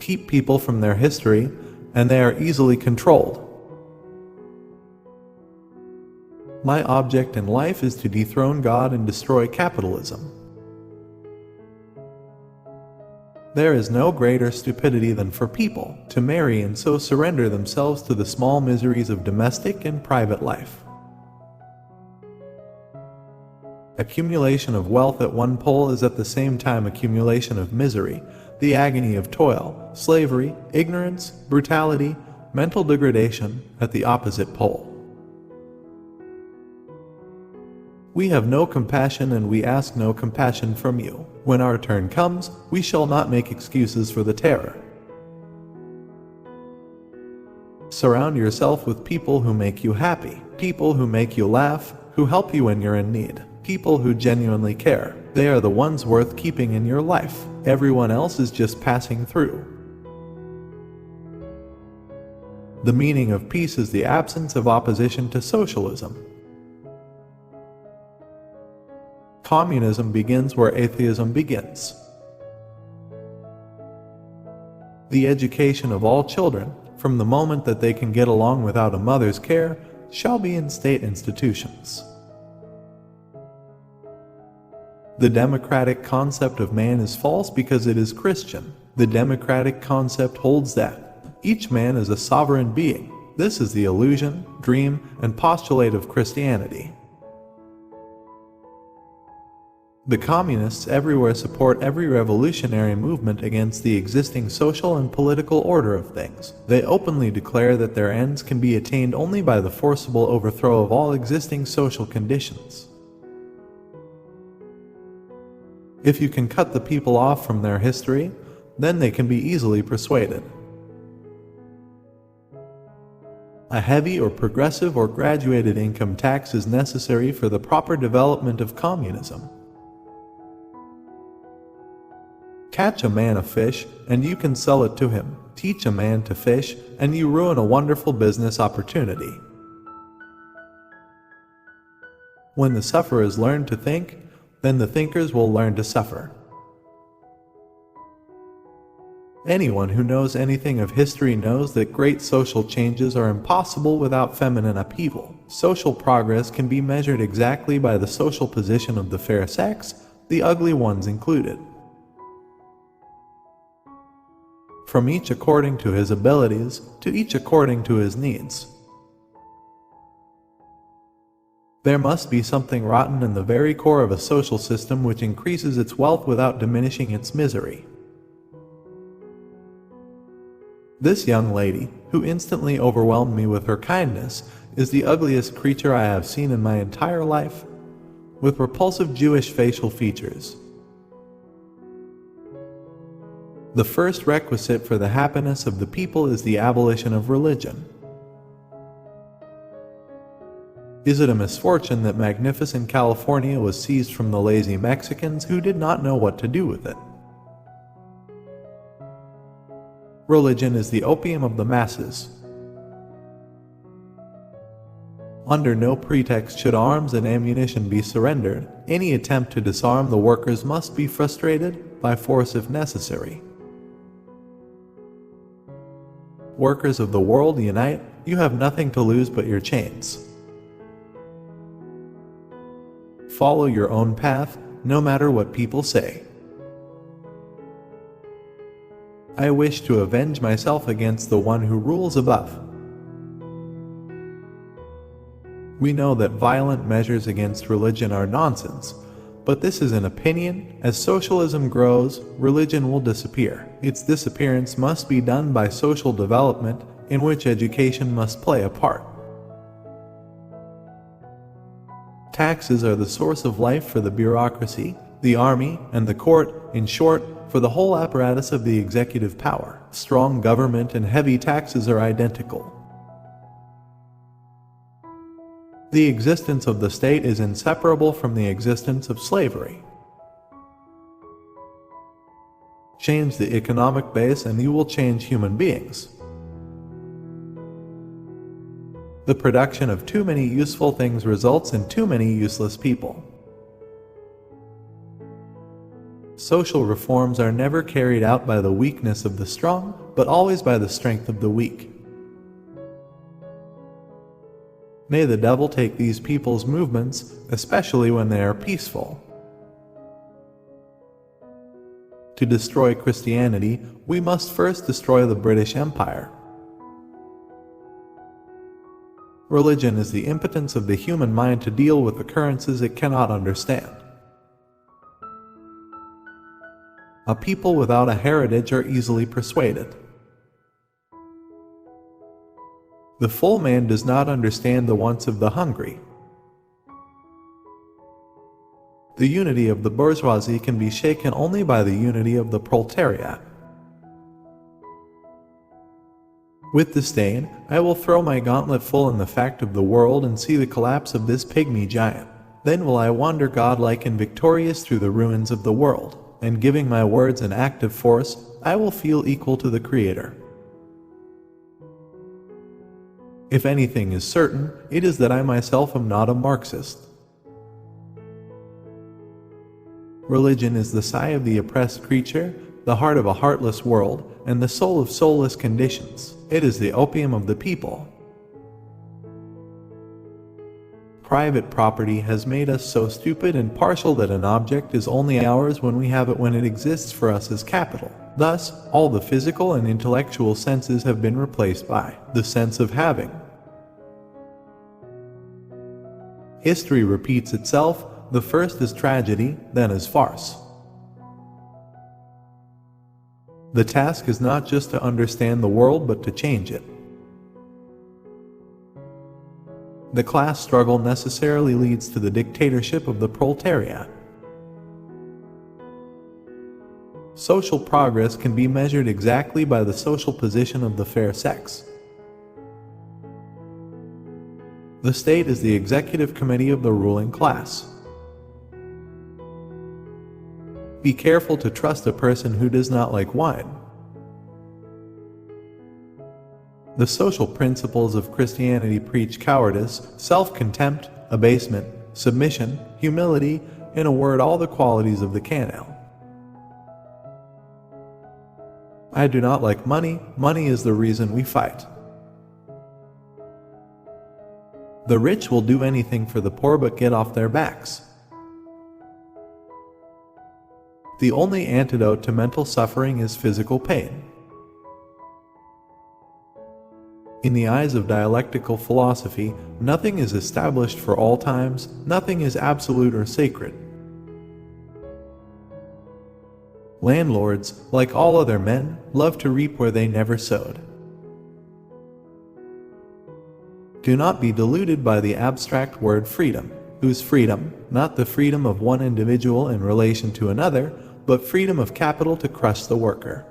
keep people from their history, and they are easily controlled. My object in life is to dethrone God and destroy capitalism. There is no greater stupidity than for people to marry and so surrender themselves to the small miseries of domestic and private life. Accumulation of wealth at one pole is at the same time accumulation of misery, the agony of toil, slavery, ignorance, brutality, mental degradation at the opposite pole. We have no compassion and we ask no compassion from you. When our turn comes, we shall not make excuses for the terror. Surround yourself with people who make you happy, people who make you laugh, who help you when you're in need, people who genuinely care. They are the ones worth keeping in your life. Everyone else is just passing through. The meaning of peace is the absence of opposition to socialism. Communism begins where atheism begins. The education of all children, from the moment that they can get along without a mother's care, shall be in state institutions. The democratic concept of man is false because it is Christian. The democratic concept holds that each man is a sovereign being. This is the illusion, dream, and postulate of Christianity. The communists everywhere support every revolutionary movement against the existing social and political order of things. They openly declare that their ends can be attained only by the forcible overthrow of all existing social conditions. If you can cut the people off from their history, then they can be easily persuaded. A heavy or progressive or graduated income tax is necessary for the proper development of communism. Catch a man a fish, and you can sell it to him. Teach a man to fish, and you ruin a wonderful business opportunity. When the sufferers learn to think, then the thinkers will learn to suffer. Anyone who knows anything of history knows that great social changes are impossible without feminine upheaval. Social progress can be measured exactly by the social position of the fair sex, the ugly ones included. From each according to his abilities, to each according to his needs. There must be something rotten in the very core of a social system which increases its wealth without diminishing its misery. This young lady, who instantly overwhelmed me with her kindness, is the ugliest creature I have seen in my entire life, with repulsive Jewish facial features. The first requisite for the happiness of the people is the abolition of religion. Is it a misfortune that magnificent California was seized from the lazy Mexicans who did not know what to do with it? Religion is the opium of the masses. Under no pretext should arms and ammunition be surrendered. Any attempt to disarm the workers must be frustrated, by force if necessary. Workers of the world, unite. You have nothing to lose but your chains. Follow your own path, no matter what people say. I wish to avenge myself against the one who rules above. We know that violent measures against religion are nonsense, but this is an opinion. As socialism grows, religion will disappear. Its disappearance must be done by social development, in which education must play a part. Taxes are the source of life for the bureaucracy, the army, and the court, in short, for the whole apparatus of the executive power. Strong government and heavy taxes are identical. The existence of the state is inseparable from the existence of slavery. Change the economic base and you will change human beings. The production of too many useful things results in too many useless people. Social reforms are never carried out by the weakness of the strong, but always by the strength of the weak. May the devil take these people's movements, especially when they are peaceful. To destroy Christianity, we must first destroy the British Empire. Religion is the impotence of the human mind to deal with occurrences it cannot understand. A people without a heritage are easily persuaded. The full man does not understand the wants of the hungry. The unity of the bourgeoisie can be shaken only by the unity of the proletariat. With disdain, I will throw my gauntlet full in the fact of the world and see the collapse of this pygmy giant. Then will I wander godlike and victorious through the ruins of the world, and giving my words an active force, I will feel equal to the Creator. If anything is certain, it is that I myself am not a Marxist. Religion is the sigh of the oppressed creature, the heart of a heartless world, and the soul of soulless conditions. It is the opium of the people. Private property has made us so stupid and partial that an object is only ours when we have it, when it exists for us as capital. Thus, all the physical and intellectual senses have been replaced by the sense of having. History repeats itself. The first is tragedy, then is farce. The task is not just to understand the world, but to change it. The class struggle necessarily leads to the dictatorship of the proletariat. Social progress can be measured exactly by the social position of the fair sex. The state is the executive committee of the ruling class. Be careful to trust a person who does not like wine. The social principles of Christianity preach cowardice, self-contempt, abasement, submission, humility, in a word, all the qualities of the canal. I do not like money. Money is the reason we fight. The rich will do anything for the poor but get off their backs. The only antidote to mental suffering is physical pain. In the eyes of dialectical philosophy, nothing is established for all times, nothing is absolute or sacred. Landlords, like all other men, love to reap where they never sowed. Do not be deluded by the abstract word freedom, whose freedom, not the freedom of one individual in relation to another, but freedom of capital to crush the worker.